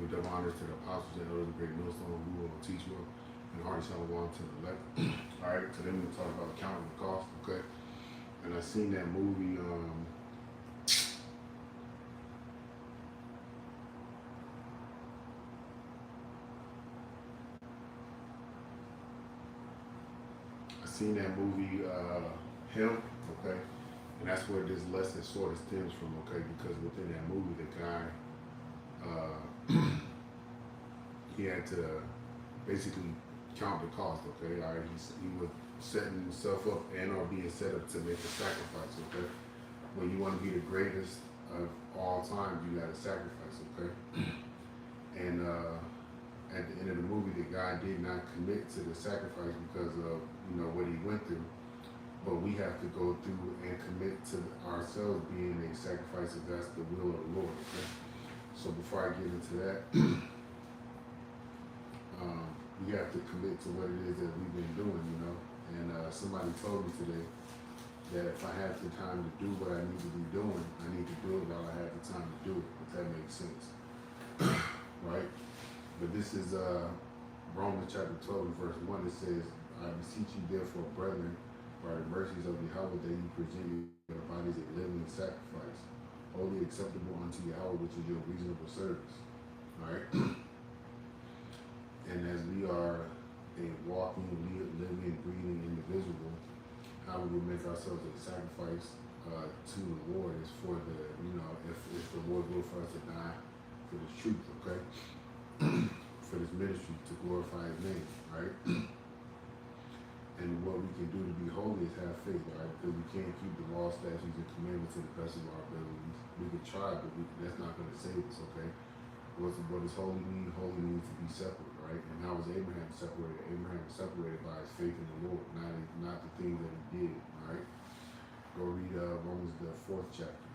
Give double honors to the apostles and elders of Great Millstone who will teach you, and hearty shalom to the elect. All right, so then we talk about counting the cost, okay? And I seen that movie. I seen that movie, Him, okay? And that's where this lesson sort of stems from, okay? Because within that movie, the guy, he had to basically count the cost, okay? All right, he was setting himself up and or being set up to make a sacrifice, okay? When you want to be the greatest of all time, you got to sacrifice, okay? And at the end of the movie, the guy did not commit to the sacrifice because of what he went through. But we have to go through and commit to ourselves being a sacrifice if that's the will of the Lord. Okay? So before I get into that, we have to commit to what it is that we've been doing, And somebody told me today that if I have the time to do what I need to be doing, I need to do it while I have the time to do it, if that makes sense. Right? But this is Romans chapter 12 and verse 1. It says, I beseech you therefore, brethren, by the mercies of Yahweh, that you present your bodies a living sacrifice, wholly acceptable unto Yahweh, which is your reasonable service. Alright? And as we are a walking, living, breathing individual, how we will make ourselves a sacrifice to the Lord is for the, if the Lord will for us to die for this truth, okay? For this ministry, to glorify his name, right? And what we can do to be holy is have faith, right? Because we can't keep the law, statutes, and commandments to the best of our abilities. We can try, but that's not going to save us, okay? What does holy mean? Holy means to be separate, right? And how was Abraham separated? Abraham was separated by his faith in the Lord, not the things that he did, all right? Go read Romans, the 4th chapter.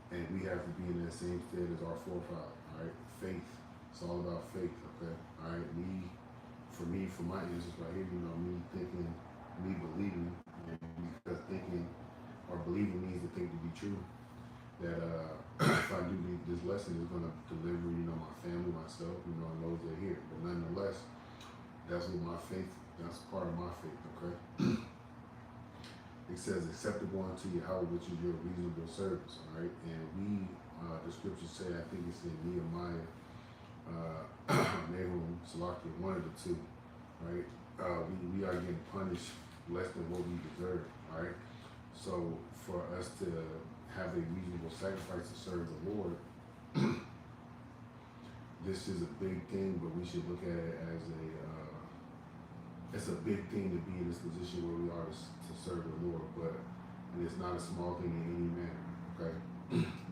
And we have to be in that same state as our forefathers, all right? Faith. It's all about faith, okay? All right? For my answers right here, me thinking, me believing, and because thinking or believing means to think to be true, that if I do this lesson, it's going to deliver, my family, myself, and those that hear. But nonetheless, that's what that's part of my faith, okay? It says, acceptable unto Yahweh, which is your reasonable service, all right? And the scriptures say, I think it's in Nehemiah, Nahum, Salakia, one of the two, right? We are getting punished less than what we deserve, all right? So for us to have a reasonable sacrifice to serve the Lord, this is a big thing, but we should look at it as it's a big thing to be in this position where we are to serve the Lord, and it's not a small thing in any manner, okay?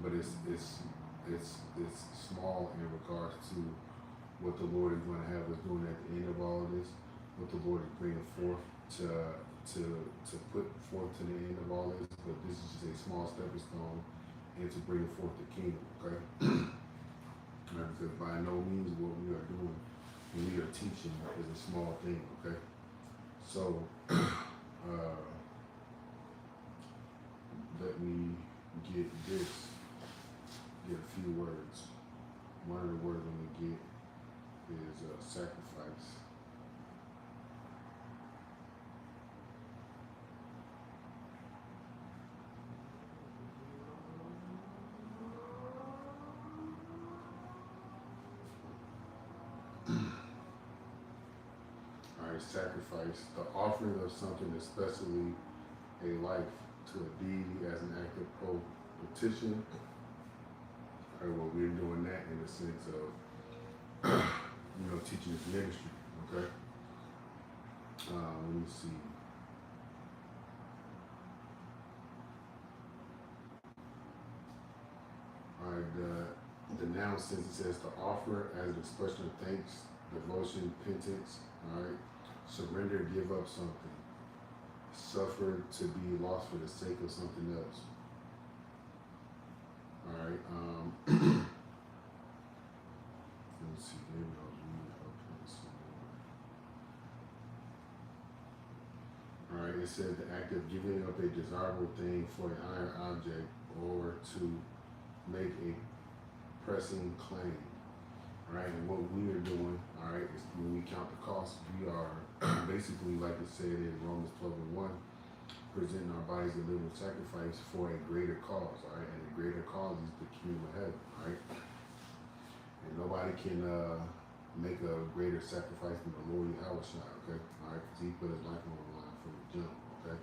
But it's small in regards to what the Lord is going to have us doing at the end of all of this, what the Lord is bringing forth to put forth to the end of all this. But this is just a small stepping stone into bringing forth the kingdom, okay? Because by no means what we are doing when we are teaching is a small thing, okay? So let me get a few words. One of the words I'm going to get is sacrifice. All right, sacrifice, the offering of something, especially a life, to a deity as an act of petition. All right, well, we're doing that in the sense of, teaching this ministry, okay? Let me see. All right, the noun sense, it says to offer as an expression of thanks, devotion, penitence, all right? Surrender, give up something. Suffer to be lost for the sake of something else. All right, let me see, maybe I'll read All right, it says the act of giving up a desirable thing for a higher object, or to make a pressing claim. All right, and what we are doing, all right, is when we count the cost, we are basically, like it said in Romans 12:1, presenting our bodies a living sacrifice for a greater cause, all right, and the greater cause is the kingdom of heaven, all right, and nobody can make a greater sacrifice than the Lord Yahushua, okay, all right, because he put his life on the line from the jump, okay.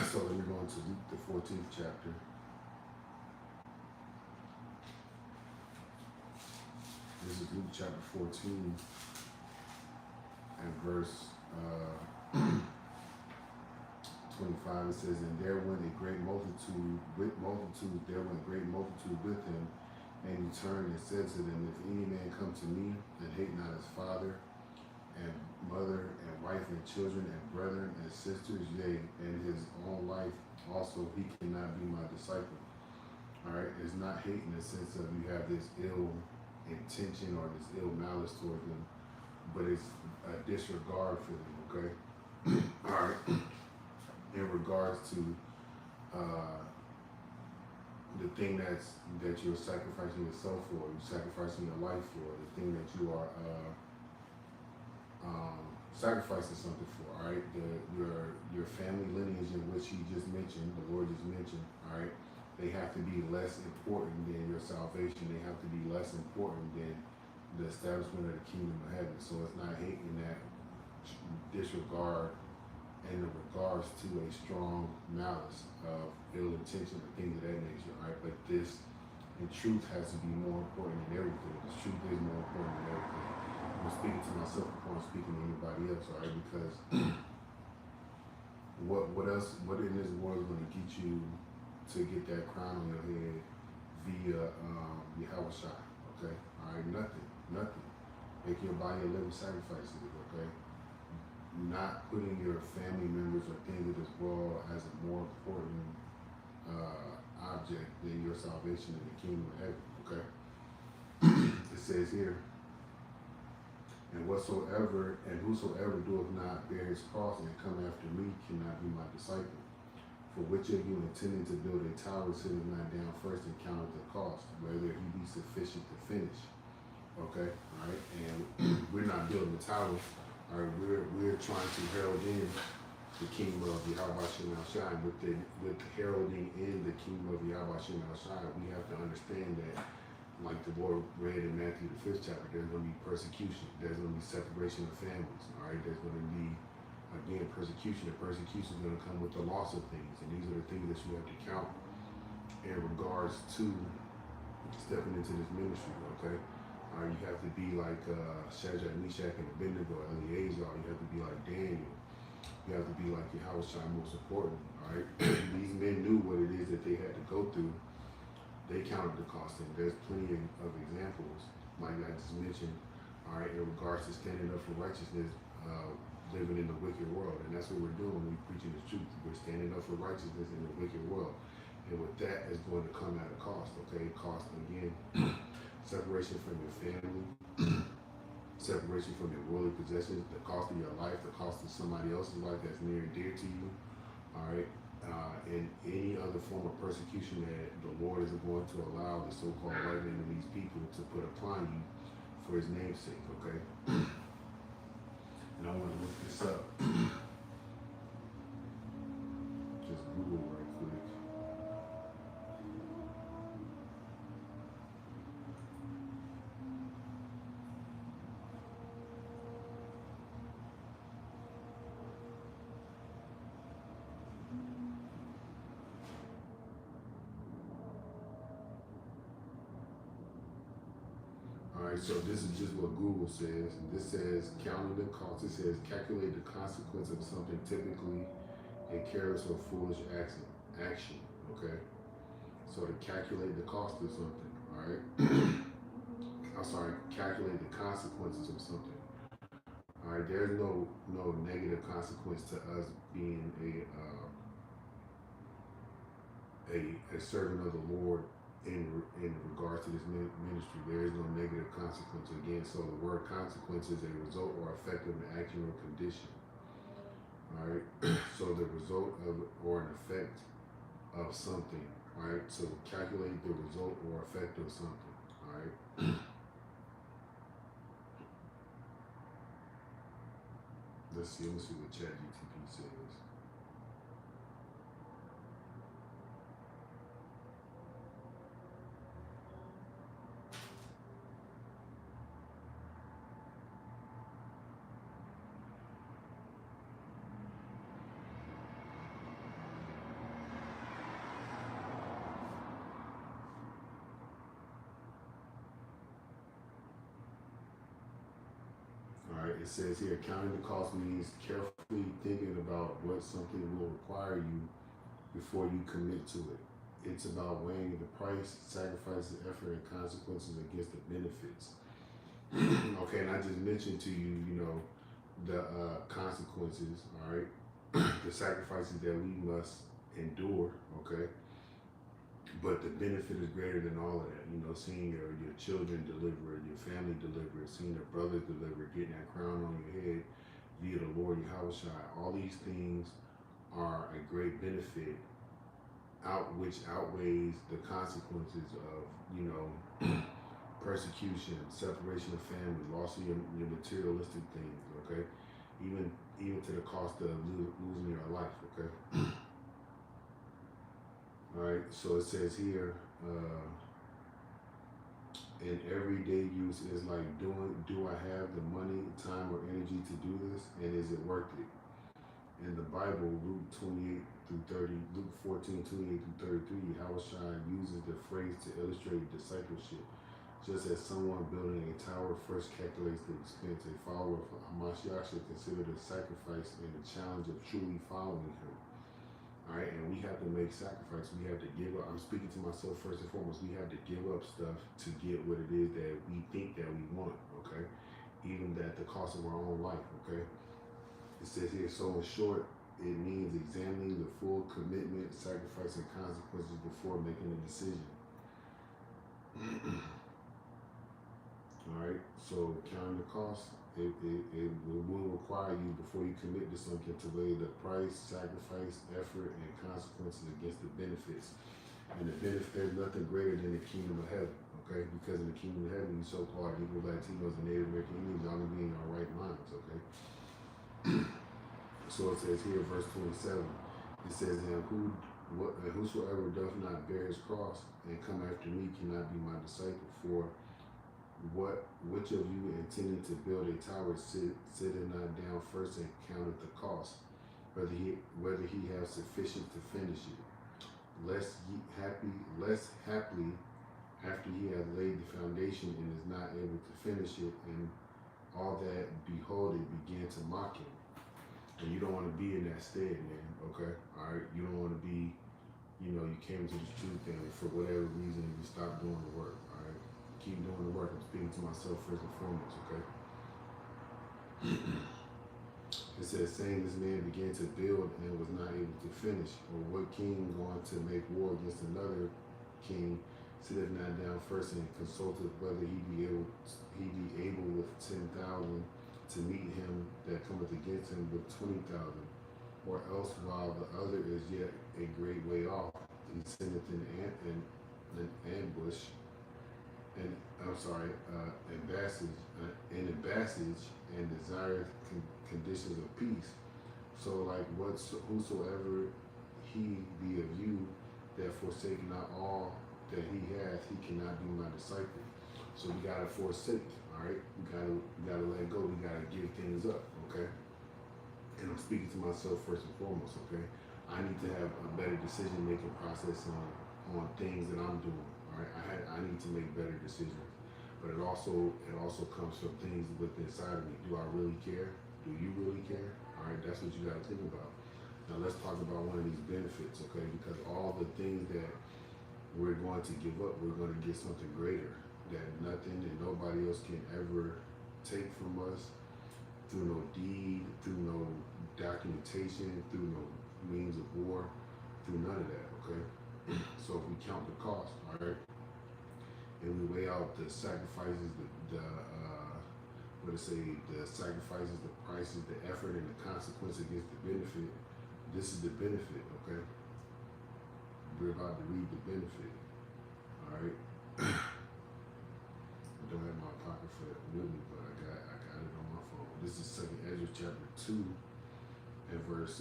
So let me go into Luke the 14th chapter. This is Luke chapter 14 and verse 25. It says, and there went a great multitude with multitudes, there went great multitude with him, and he turned and said to them, if any man come to me and hate not his father and mother and wife and children and brethren and sisters, yea, and his own life also, he cannot be my disciple. All right, it's not hate in the sense of you have this ill intention or this ill malice toward them, but it's a disregard for them, okay? All right, in regards to the thing that you're sacrificing yourself for, you're sacrificing your life for, the thing that you are sacrificing something for, all right? Your family lineage in which he just mentioned, the Lord just mentioned, all right? They have to be less important than your salvation. They have to be less important than the establishment of the kingdom of heaven. So it's not hating that disregard in regards to a strong malice of ill intention or things of that nature, right? But this, in truth, has to be more important than everything. The truth is more important than everything. I'm speaking to myself before I'm speaking to anybody else, all right? Because what in this world is going to get you to get that crown on your head via Yahushua, okay? All right, nothing. Make your body a living sacrifice to it, okay? Not putting your family members or things of this world as a more important object than your salvation in the kingdom of heaven, okay? It says here, and whosoever doeth not bear his cross and come after me cannot be my disciple. For which of you intending to build a tower sitteth not down first and counteth the cost, whether he be sufficient to finish. Okay, all right, and we're not building a tower. All right, we're trying to herald in the kingdom of Yahweh Shem Al Shai. With heralding in the kingdom of Yahweh Shem Al Shai, we have to understand that, like the Lord read in Matthew the 5th chapter, there's going to be persecution. There's going to be separation of families. All right, there's going to be, again, persecution. The persecution is going to come with the loss of things, and these are the things that you have to count in regards to stepping into this ministry, okay? You have to be like Shadrach, Meshach, and Abednego, Eleazar. You have to be like Daniel. You have to be like Yahushua, most important, all right? These men knew what it is that they had to go through. They counted the cost, and there's plenty of examples, like I just mentioned, all right, in regards to standing up for righteousness, living in the wicked world. And that's what we're doing when we're preaching the truth. We're standing up for righteousness in the wicked world. And with that is going to come at a cost, okay? Cost, again, separation from your family, separation from your worldly possessions, the cost of your life, the cost of somebody else's life that's near and dear to you, all right? And any other form of persecution that the Lord is going to allow the so-called white man of these people to put upon you for his name's sake, okay? And I want to look this up. Just Google right quick. All right, so this is just what Google says. And this says, counting the cost. It says, calculate the consequence of something, typically a careless or foolish action. Okay, so to calculate the cost of something. All right. I'm sorry. Calculate the consequences of something. All right. There's no negative consequence to us being a servant of the Lord in regards to this ministry. There is no negative consequence. Again, so the word consequence is a result or effect of an action or condition. All right. So the result of or an effect of something. All right. So calculate the result or effect of something. right. Let's see what ChatGPT says. All right, it says here, counting the cost means carefully thinking about what something will require you before you commit to it. It's about weighing the price, sacrifices, effort, and consequences against the benefits. Okay, and I just mentioned to you, the consequences, all right, the sacrifices that we must endure, okay, but the benefit is greater than all of that. Seeing your children deliver, your family deliver, seeing your brothers deliver, getting that crown on your head via the Lord Yahushua. All these things are a great benefit, which outweighs the consequences of persecution, separation of family, loss of your materialistic things. Okay, even to the cost of losing your life. Okay. All right, so it says here, in everyday use is like do I have the money, time, or energy to do this, and is it worth it? In the Bible, Luke 28 through 30, Luke 14, 28 through 33, Yahushua uses the phrase to illustrate discipleship. Just as someone building a tower first calculates the expense, a follower of Hamashiach should consider the sacrifice and the challenge of truly following him. All right, and we have to make sacrifice. We have to give up. I'm speaking to myself first and foremost. We have to give up stuff to get what it is that we think that we want, okay? Even at the cost of our own life, okay? It says here, so in short, it means examining the full commitment, sacrifice, and consequences before making a decision. All right, so counting the cost, it will require you, before you commit to something, to weigh the price, sacrifice, effort, and consequences against the benefits. And the benefit, there's nothing greater than the kingdom of heaven, okay? Because in the kingdom of heaven, you so-called Negro, Latinos, and Native American Indians ought to be in our right minds, okay? So it says here, verse 27, it says, and whosoever doth not bear his cross and come after me cannot be my disciple. For which of you intending to build a tower sitteth not down first and counteth the cost, whether he have sufficient to finish it? Lest haply after he hath laid the foundation and is not able to finish it, and all that behold it begin to mock him. And you don't want to be in that stead, man. Okay, all right. You don't want to be, you came to this truth and for whatever reason you stopped doing the work. All right. Keep doing the work. I'm speaking to myself first and foremost, okay? It says, saying this man began to build and was not able to finish. Or what king going to make war against another king sitteth not down first and consulteth whether he be able with 10,000 to meet him that cometh against him with 20,000? Or else while the other is yet a great way off, he sendeth an ambush, an embassage, and desireth conditions of peace. So like whosoever he be of you that forsake not all that he hath, he cannot be my disciple. So we gotta forsake, all right? We gotta let go. We gotta give things up, okay? And I'm speaking to myself first and foremost, okay? I need to have a better decision-making process on things that I'm doing. All right, I need to make better decisions, but it also comes from things within inside of me. Do I really care? Do you really care? All right, that's what you got to think about. Now let's talk about one of these benefits, okay? Because all the things that we're going to give up, we're going to get something greater that nothing and nobody else can ever take from us through no deed, through no documentation, through no means of war, through none of that, okay? So if we count the cost, all right, and we weigh out the sacrifices, the sacrifices, the prices, the effort, and the consequence against the benefit, this is the benefit, okay? We're about to read the benefit, all right? don't have my pocket for it with me, but I got it on my phone. This is Second Ezra chapter 2 and verse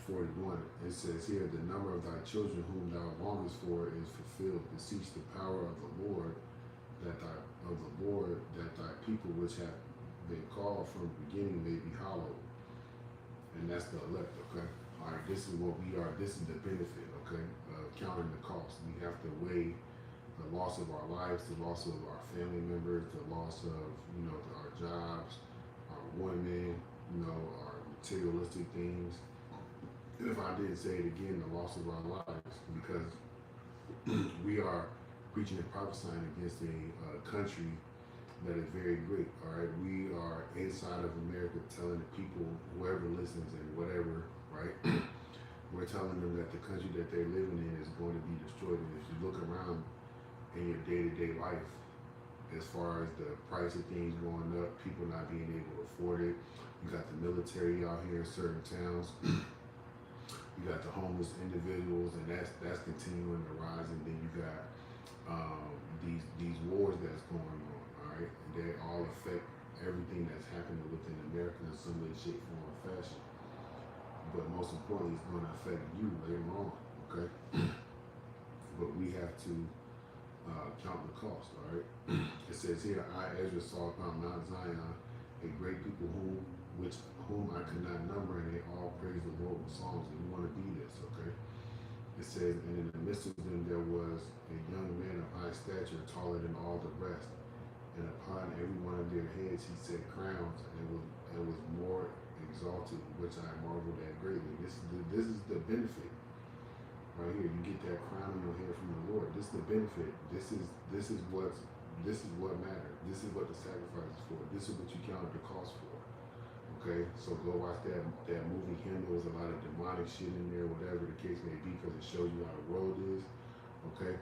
41. It says here, the number of thy children whom thou longest for is fulfilled. Beseech the power of the Lord that thy people which have been called from the beginning may be hallowed. And that's the elect, okay? All right, this is what we are. This is the benefit, okay? Counting the cost. We have to weigh the loss of our lives, the loss of our family members, the loss of, our jobs, our women, our materialistic things. If I didn't say it again, the loss of our lives, because we are preaching and prophesying against a country that is very great. All right, we are inside of America telling the people, whoever listens and whatever, right? We're telling them that the country that they're living in is going to be destroyed. And if you look around in your day-to-day life, as far as the price of things going up, people not being able to afford it, you got the military out here in certain towns. You got the homeless individuals, and that's continuing to rise. And then you got these wars that's going on. All right, and they all affect everything that's happening within America in some way, shape, form, or fashion. But most importantly, it's going to affect you later on. Okay, but we have to count the cost. All right, it says here, I Ezra saw upon Mount Zion a great people whom I could not number, and they all praise the Lord with songs. And we want to be this, okay? It says, and in the midst of them there was a young man of high stature, taller than all the rest, and upon every one of their heads he set crowns, and was more exalted, which I marveled at greatly. This is the benefit right here. You get that crown on your head from the Lord. This is the benefit. This is what matters. This is what the sacrifice is for. This is what you counted the cost for. Okay, so go watch that movie. Him, there was a lot of demonic shit in there, whatever the case may be, because it shows you how the road is. Okay,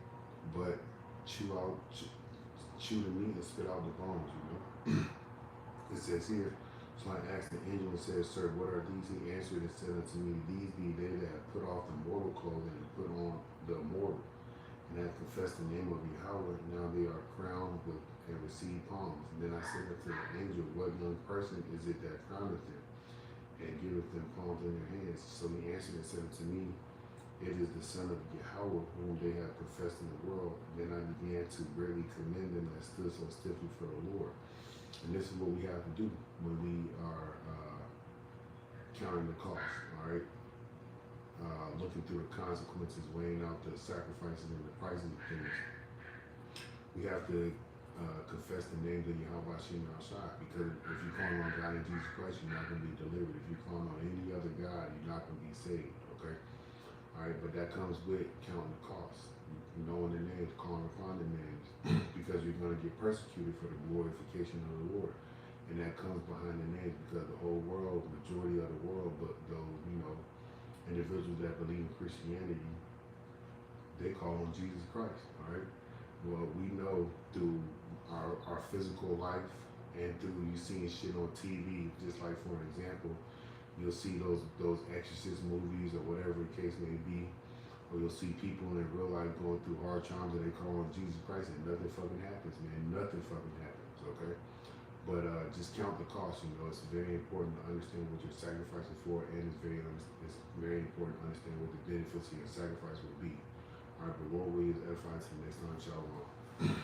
but chew the meat and spit out the bones. It says here. So I asked the angel and said, Sir, what are these? He answered and said unto me, These be they that have put off the mortal clothing and put on the immortal, and have confessed the name of Yahweh. Now they are crowned with and receive palms. And then I said unto the angel, What young person is it that crowneth them and giveth them palms in their hands? So he answered and said unto me, It is the son of Yahweh whom they have professed in the world. Then I began to greatly commend them that stood so stiffly for the Lord. And this is what we have to do when we are counting the cost, all right? Looking through the consequences, weighing out the sacrifices and the prices of things. We have to confess the name of Yahweh Shem Shai, because if you call on God and Jesus Christ, you're not going to be delivered. If you call on any other God, you're not going to be saved, okay? All right, but that comes with counting the cost, knowing the names, calling upon the names, because you're going to get persecuted for the glorification of the Lord. And that comes behind the names, because the whole world, majority of the world, but those, individuals that believe in Christianity, they call on Jesus Christ, all right? Well, we know through our physical life and through you seeing shit on TV, just like for an example, you'll see those exorcist movies or whatever the case may be, or you'll see people in real life going through hard times and they call on Jesus Christ and nothing fucking happens, man. Nothing fucking happens, okay? But just count the cost, It's very important to understand what you're sacrificing for, and it's very important to understand what the benefits of your sacrifice will be. All right, but Lord, we edify to the next time, shalom.